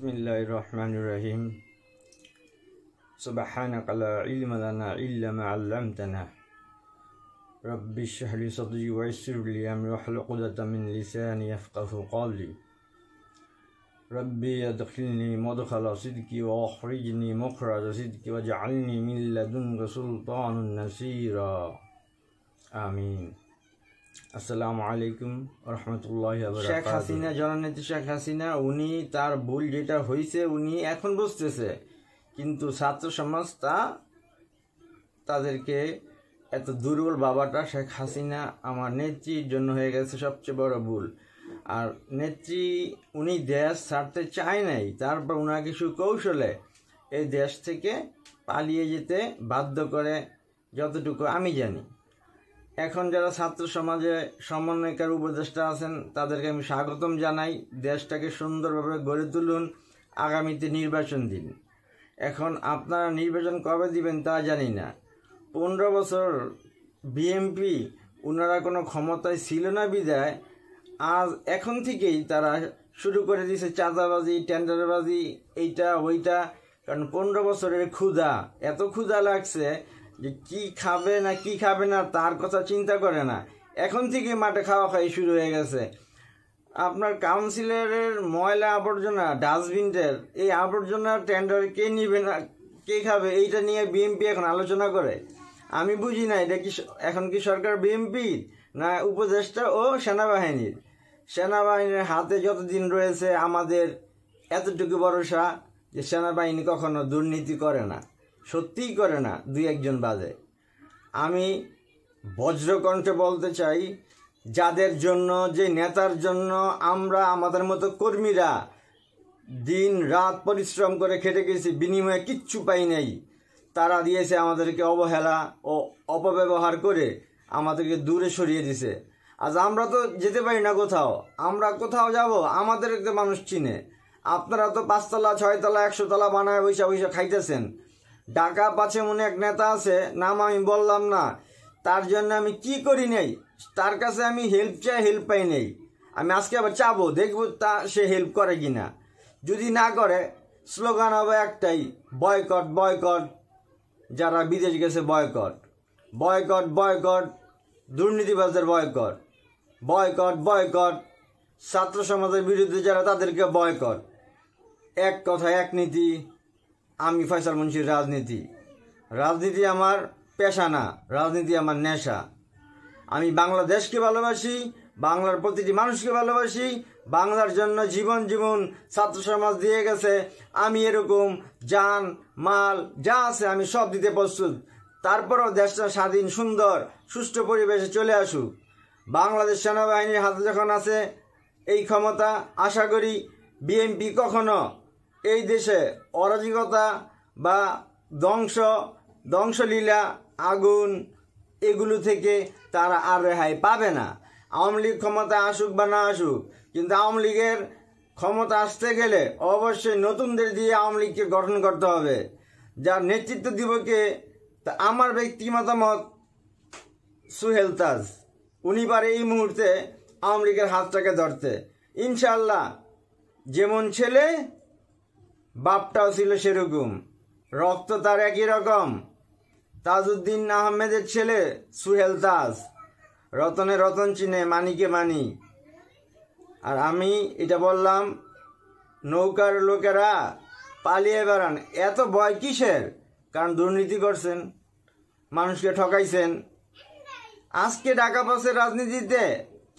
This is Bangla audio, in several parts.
Bismillahirrahmanirrahim. Subhanaka la ilma lana illa ma 'allamtana. Rabbi shrah li sadri wa yassir li amri wahlul 'uqdatam min lisani yafqahu qawli. Rabbi adkhilni mudkhala sidqi wa akhrijni mukhraja sidqi waj'alni min ladunka sultanan nasira. Amin. আসসালামু আলাইকুম রহমতুল্লাহি ওয়া বারাকাতুহু। শেখ হাসিনা, জননেত্রী শেখ হাসিনা, উনি তার ভুল যেটা হয়েছে উনি এখন বুঝতেছে, কিন্তু ছাত্র সমাজ তাদেরকে এত দুর্বল বাবাটা শেখ হাসিনা আমার নেত্রীর জন্য হয়ে গেছে সবচেয়ে বড় ভুল। আর নেত্রী উনি দেশ ছাড়তে চায় নাই, তারপর উনাকে সুকৌশলে এই দেশ থেকে পালিয়ে যেতে বাধ্য করে, যতটুকু আমি জানি। এখন যারা ছাত্র সমাজে সমন্বয়কারী উপদেষ্টা আছেন তাদেরকে আমি স্বাগতম জানাই। দেশটাকে সুন্দরভাবে গড়ে তুলুন, আগামীতে নির্বাচন দিন। এখন আপনারা নির্বাচন কবে দিবেন তা জানি না। 15 বছর বিএনপি ওনারা কোনো ক্ষমতায় ছিল না বিদায় আজ এখন থেকেই তারা শুরু করে দিয়েছে চাঁদাবাজি, টেন্ডারবাজি, এইটা ওইটা। কারণ 15 বছরের ক্ষুধা, এত ক্ষুধা লাগছে যে কি খাবে না কি খাবে না তার কথা চিন্তা করে না। এখন থেকে মাঠে খাওয়া খাই শুরু হয়ে গেছে। আপনার কাউন্সিলরের ময়লা আবর্জনা, ডাস্টবিনের এই আবর্জনা টেন্ডার কে নিবে না কে খাবে, এইটা নিয়ে বিএনপি এখন আলোচনা করে। আমি বুঝি না এটা কি এখন কি সরকার বিএনপির না উপদেষ্টা ও সেনাবাহিনীর। সেনাবাহিনীর হাতে যতদিন রয়েছে আমাদের এতটুকু ভরসা যে সেনাবাহিনী কখনো দুর্নীতি করে না, সত্যিই করে না, দুই একজন বাদে। আমি বজ্রকণ্ঠে বলতে চাই, যাদের জন্য, যে নেতার জন্য আমরা আমাদের মতো কর্মীরা দিন রাত পরিশ্রম করে খেটে গেছি, বিনিময়ে কিচ্ছু পাই নাই, তারা দিয়েছে আমাদেরকে অবহেলা ও অপব্যবহার করে আমাদেরকে দূরে সরিয়ে দিছে। আজ আমরা তো যেতে পারি না কোথাও, আমরা কোথাও যাব আমাদের একটা মানুষ চিনে। আপনারা তো 5 তলা 6 তলা 100 তলা বানায় বৈশা বৈশা খাইতেছেন। ঢাকা পাছে মনে এক নেতা আছে, নাম আমি বললাম না, তার জন্য আমি কি করি নাই, তার কাছে আমি হেল্প চাই, হেল্প পাই নাই। আমি আজকে আবার চাবো, দেখবো সে হেল্প করে কিনা। যদি না করে স্লোগান হবে একটাই, বয়কট বয়কট। যারা বিদেশ গেছে বয়কট বয়কট বয়কট, দুর্নীতিবাজদের বয়কট বয়কট বয়কট, ছাত্র সমাজের বিরুদ্ধে যারা তাদেরকে বয়কট। এক কথা এক নীতি। আমি ফয়সাল মুন্সির রাজনীতি আমার পেশা না, রাজনীতি আমার নেশা। আমি বাংলাদেশকে ভালোবাসি, বাংলার প্রতিটি মানুষকে ভালোবাসি, বাংলার জন্য জীবন ছাত্র সমাজ দিয়ে গেছে। আমি এরকম জান মাল যা আছে আমি সব দিতে প্রস্তুত। তারপরও দেশটা স্বাধীন, সুন্দর, সুষ্ঠু পরিবেশে চলে আসুক। বাংলাদেশ সেনাবাহিনীর হাতে যখন আছে এই ক্ষমতা, আশা করি বিএনপি কখনো এই দেশে অরাজকতা বা ধ্বংসলীলা, আগুন এগুলো থেকে তারা আর রেহাই পাবে না। আওয়ামী লীগ ক্ষমতা আসুক বা না আসুক, কিন্তু আওয়ামী লীগের ক্ষমতা আসতে গেলে অবশ্যই নতুনদের দিয়ে আওয়ামী লীগকে গঠন করতে হবে। যার নেতৃত্ব দিব কে, তা আমার ব্যক্তি মতামত সুহেল তাজ। উনি পারে এই মুহূর্তে আওয়ামী লীগের হাতটাকে ধরতে। ইনশাআল্লাহ যেমন ছেলে বাপটাও ছিল সেরকম, রক্ত তার একই রকম। তাজউদ্দিন আহমেদের ছেলে সুহেল তাজ, রতনে রতন চিনে, মানিকে মানি। আর আমি এটা বললাম, নৌকার লোকেরা পালিয়ে বেড়ান, এত ভয় কিসের? কারণ দুর্নীতি করছেন, মানুষকে ঠকাইছেন। আজকে ঢাকা পাসের রাজনীতিতে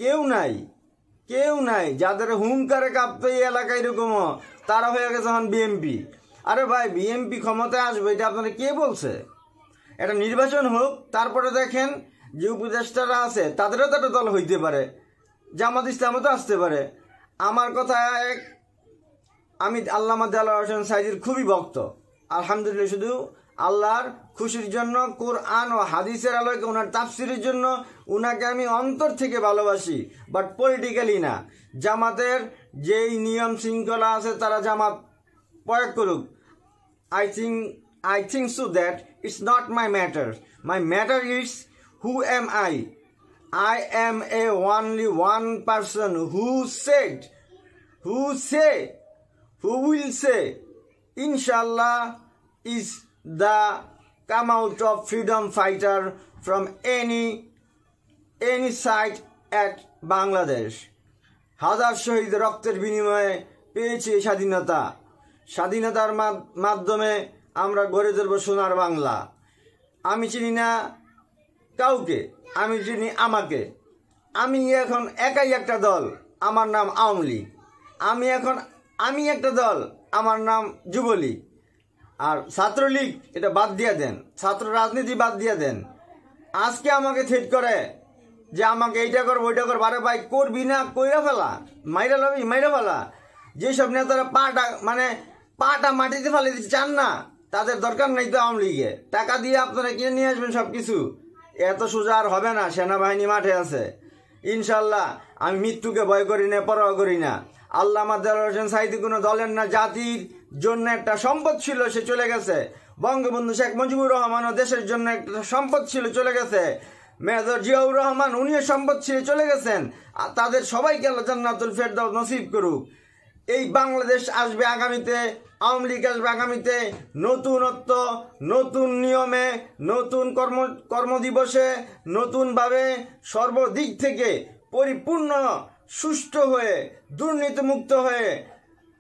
কেউ নাই যাদের হুঙ্কারে কাঁপতো এই এলাকায় এরকমও, তারা হয়ে গেছে এখন বিএনপি। আরে ভাই, বিএনপি ক্ষমতায় আসবে এটা আপনারা কে বলছে? একটা নির্বাচন হোক, তারপরে দেখেন যে উপদেষ্টারা আছে তাদেরও তো একটা দল হইতে পারে, জামাত ইসলামও তো আসতে পারে। আমার কথা এক, আমি আল্লামা দেলোয়ার হোসেন সাঈদীর খুবই ভক্ত। আলহামদুলিল্লাহ, শুধু আল্লাহর খুশির জন্য, কোরআন ও হাদিসের আলোকে ওনার তাফসিরের জন্য ওনাকে আমি অন্তর থেকে ভালোবাসি, বাট পলিটিক্যালি না। জামাতের যেই নিয়ম শৃঙ্খলা আছে তারা জামাত প্রয়োগ করুক। I think so that it's not my matter. My matter is who am I? I am only one person who say who will say, Inshallah is the come out of freedom fighter from any side at Bangladesh. হাজার শহীদ রক্তের বিনিময়ে পেয়েছি স্বাধীনতা। স্বাধীনতার মাধ্যমে আমরা গড়ে তুলব সোনার বাংলা। আমি চিনি না কাউকে, আমি চিনি আমাকে। আমি এখন একাই একটা দল, আমার নাম আওয়ামী লীগ। আমি একটা দল, আমার নাম যুবলীগ। আর ছাত্রলীগ এটা বাদ দিয়ে দেন, ছাত্র রাজনীতি বাদ দিয়ে দেন। আজকে আমাকে থ্রেট করে যে আমাকে এইটা কর ওইটা কর, বারে ভাই করবি না, কইরা ফেলা, মাইরা লবি মাইরা ফেলা। যেসব নেতারা পাটা মাটিতে ফেলে দিতে চান না, তাদের দরকার নাই তো আওয়ামী লীগে। টাকা দিয়ে আপনারা কিনে নিয়ে আসবেন সব কিছু। এত সোজা আর হবে না, সেনাবাহিনী মাঠে আছে ইনশাল্লাহ। আমি মৃত্যুকে ভয় করি না, পরোয়া করি না। আল্লামা দেলোয়ার হোসেন সাঈদী কোনো দলের না, জাতির জন্য একটা সম্পদ ছিল, সে চলে গেছে। বঙ্গবন্ধু শেখ মুজিবুর রহমানও দেশের জন্য একটা সম্পদ ছিল, চলে গেছে। মেজর জিয়াউর রহমান উনিও সম্পদ ছিল, চলে গেছেন। আর তাদের সবাইকে আল্লাহ জান্নাতুল ফেরদাউস নসিব করুক। এই বাংলাদেশ আসবে আগামীতে, আওয়ামী লীগ আসবে আগামীতে নতুনত্ব, নতুন নিয়মে, নতুন কর্মদিবসে, নতুনভাবে সর্বদিক থেকে পরিপূর্ণ সুষ্ঠু হয়ে, দুর্নীতিমুক্ত হয়ে।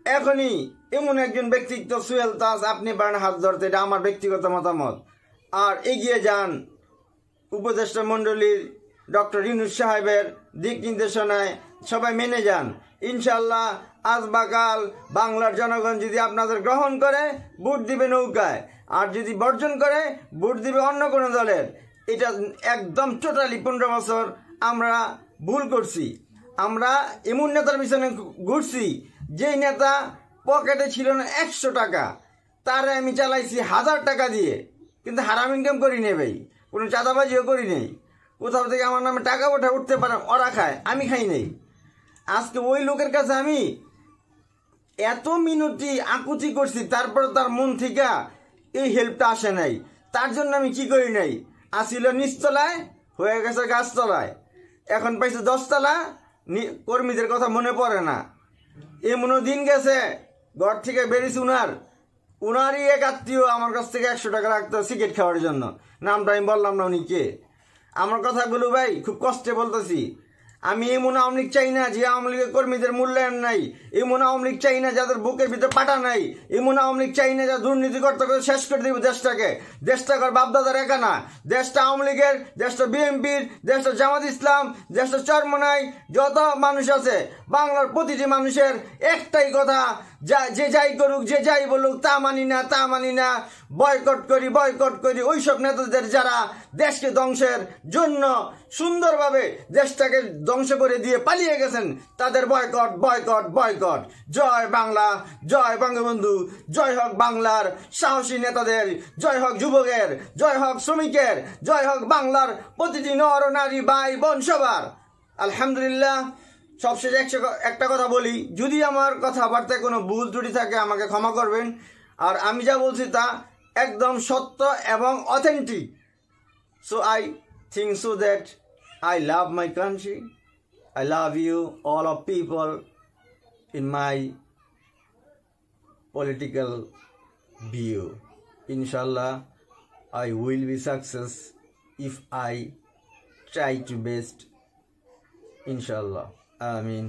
এখনই এমন একজন ব্যক্তিত্ব সোহেল তাজ, আপনি পারেন হাত ধরতে, এটা আমার ব্যক্তিগত মতামত। আর এগিয়ে যান উপদেষ্টা মণ্ডলীর ডক্টর ইউনূস সাহেবের দিক নির্দেশনায়, সবাই মেনে যান। ইনশাল্লাহ আজ বা কাল বাংলার জনগণ যদি আপনাদের গ্রহণ করে, ভোট দিবে নৌকায়, আর যদি বর্জন করে, ভোট দিবে অন্য কোনো দলের। এটা একদম টোটালি 15 বছর আমরা ভুল করছি। আমরা এমন নেতার পিছনে ঘুরছি, যেই নেতা পকেটে ছিল না 100 টাকা, তারে আমি চালাইছি 1000 টাকা দিয়ে, কিন্তু হারাম ইনকাম করি নেই ভাই, কোনো চাঁদাবাজিও করি নেই। কোথাও থেকে আমার নামে টাকা উঠতে পারে, ওরা খায়, আমি খাই নেই। আজকে ওই লোকের কাছে আমি এত মিনতি আকুতি করছি, তারপর তার মন থেকে এই হেল্পটা আসে নাই। তার জন্য আমি কি করি নাই, আসিল নিচতলায়, হয়ে গেছে গাছতলায়, এখন পাইছে 10 তলা। কর্মীদের কথা মনে পড়ে না। এমনও দিন গেছে ঘর থেকে বেরিয়েছি, উনারই এক আত্মীয় আমার কাছ থেকে 100 টাকা রাখতো সিগারেট খাওয়ার জন্য। নামটা আমি বললাম না, উনি কে। আমার কথাগুলো ভাই খুব কষ্টে বলতেছি। আমি এমন আওয়ামী লীগ চাই না যে আওয়ামী লীগের কর্মীদের মূল্যায়ন নাই, এমন আওয়ামী লীগ চাই না যাদের বুকের ভিতরে পাটা নাই, এমন আওয়ামী লীগ চাই না যা দুর্নীতি করতে করে শেষ করে দেবে দেশটাকে। দেশটাকে বাপদাদার একা না, দেশটা আওয়ামী লীগের, দেশটা বিএনপির, দেশটা জামাত ইসলাম, দেশটা চরমনাই, যত মানুষ আছে, বাংলার প্রতিটি মানুষের একটাই কথা, যে যাই করুক, যে যাই বলুক, তা মানি না, তা মানি না, বয়কট করি। ওইসব নেতাদের যারা দেশকে ধ্বংসের জন্য সুন্দরভাবে দেশটাকে ধ্বংস করে দিয়ে পালিয়ে গেছেন, তাদের বয়কট। জয় বাংলা, জয় বঙ্গবন্ধু, জয় হোক বাংলার সাহসী নেতাদের, জয় হোক যুবকের, জয় হোক শ্রমিকের, জয় হোক বাংলার প্রতিটি নর নারী ভাই বোন সবার। আলহামদুলিল্লাহ। সবশেষে একটা কথা বলি, যদি আমার কথাবার্তায় কোনো ভুল ত্রুটি থাকে আমাকে ক্ষমা করবেন। আর আমি যা বলছি তা একদম সত্য এবং authentic. So I think so that I love my country. I love you, all of people in my political view. Inshallah, I will be success if I try to best. Inshallah. Amin.